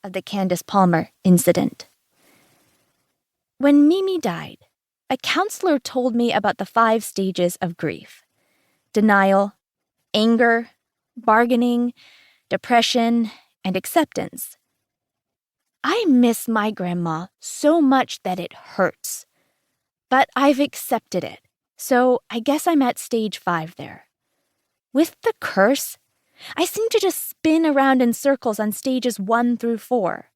of the Candace Palmer incident. When Mimi died, a counselor told me about the 5 stages of grief: denial, anger, bargaining, depression, and acceptance. I miss my grandma so much that it hurts. But I've accepted it, so I guess I'm at stage 5 there. With the curse, I seem to just spin around in circles on stages 1 through 4.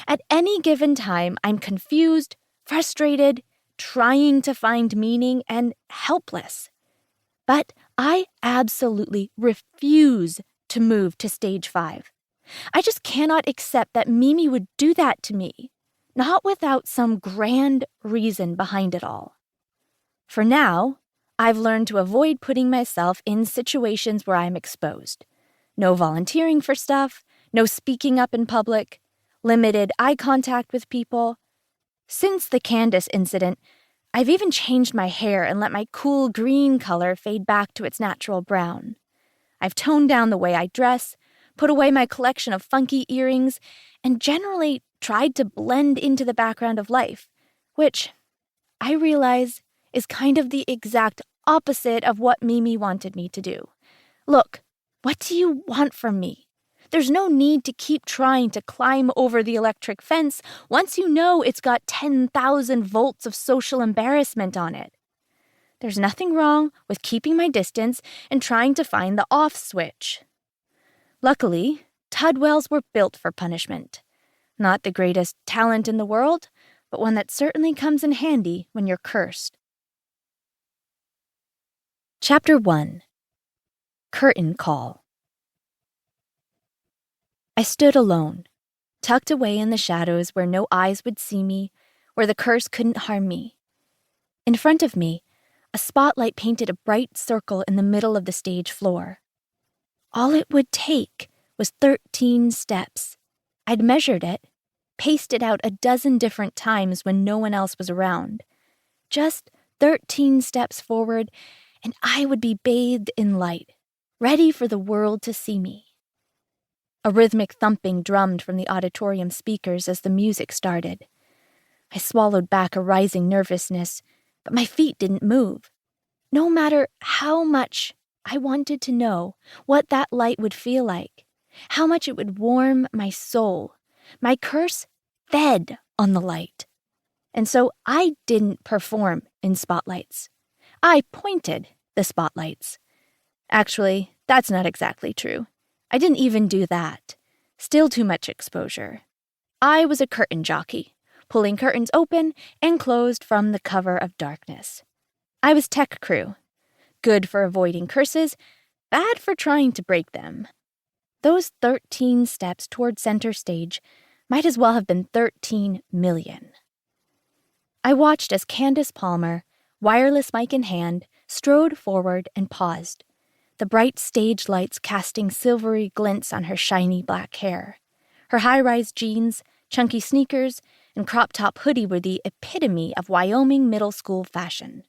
At any given time, I'm confused, frustrated, trying to find meaning, and helpless. But I absolutely refuse to move to stage 5. I just cannot accept that Mimi would do that to me, not without some grand reason behind it all. For now, I've learned to avoid putting myself in situations where I'm exposed. No volunteering for stuff, no speaking up in public, limited eye contact with people. Since the Candace incident, I've even changed my hair and let my cool green color fade back to its natural brown. I've toned down the way I dress, put away my collection of funky earrings, and generally tried to blend into the background of life, which, I realize, is kind of the exact opposite of what Mimi wanted me to do. Look, what do you want from me? There's no need to keep trying to climb over the electric fence once you know it's got 10,000 volts of social embarrassment on it. There's nothing wrong with keeping my distance and trying to find the off switch. Luckily, Tudwells were built for punishment. Not the greatest talent in the world, but one that certainly comes in handy when you're cursed. Chapter 1. Curtain Call. I stood alone, tucked away in the shadows where no eyes would see me, where the curse couldn't harm me. In front of me, a spotlight painted a bright circle in the middle of the stage floor. All it would take was 13 steps. I'd measured it, paced it out a dozen different times when no one else was around. Just 13 steps forward, and I would be bathed in light, ready for the world to see me. A rhythmic thumping drummed from the auditorium speakers as the music started. I swallowed back a rising nervousness, but my feet didn't move. No matter how much I wanted to know what that light would feel like, how much it would warm my soul, my curse fed on the light. And so I didn't perform in spotlights. I pointed the spotlights. Actually, that's not exactly true. I didn't even do that. Still too much exposure. I was a curtain jockey, pulling curtains open and closed from the cover of darkness. I was tech crew. Good for avoiding curses, bad for trying to break them. Those 13 steps toward center stage might as well have been 13 million. I watched as Candace Palmer, wireless mic in hand, strode forward and paused, the bright stage lights casting silvery glints on her shiny black hair. Her high-rise jeans, chunky sneakers, and crop-top hoodie were the epitome of Wyoming middle school fashion.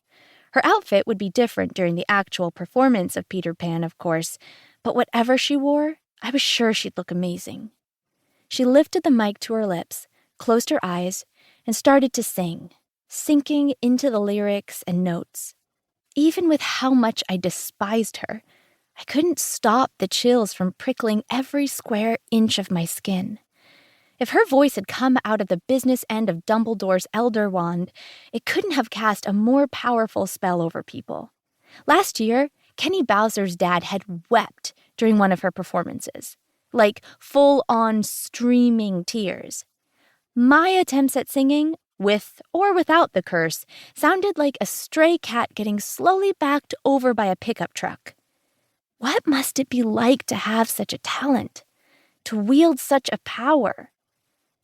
Her outfit would be different during the actual performance of Peter Pan, of course, but whatever she wore, I was sure she'd look amazing. She lifted the mic to her lips, closed her eyes, and started to sing, sinking into the lyrics and notes. Even with how much I despised her, I couldn't stop the chills from prickling every square inch of my skin. If her voice had come out of the business end of Dumbledore's Elder Wand, it couldn't have cast a more powerful spell over people. Last year, Kenny Bowser's dad had wept during one of her performances, like full-on streaming tears. My attempts at singing, with or without the curse, sounded like a stray cat getting slowly backed over by a pickup truck. What must it be like to have such a talent? To wield such a power?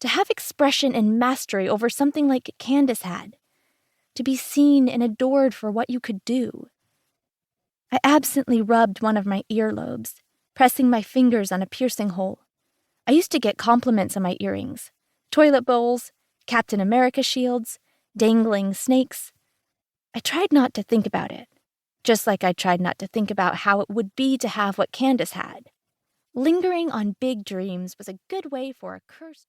To have expression and mastery over something like Candace had? To be seen and adored for what you could do? I absently rubbed one of my earlobes, pressing my fingers on a piercing hole. I used to get compliments on my earrings. Toilet bowls, Captain America shields, dangling snakes. I tried not to think about it, just like I tried not to think about how it would be to have what Candace had. Lingering on big dreams was a good way for a cursed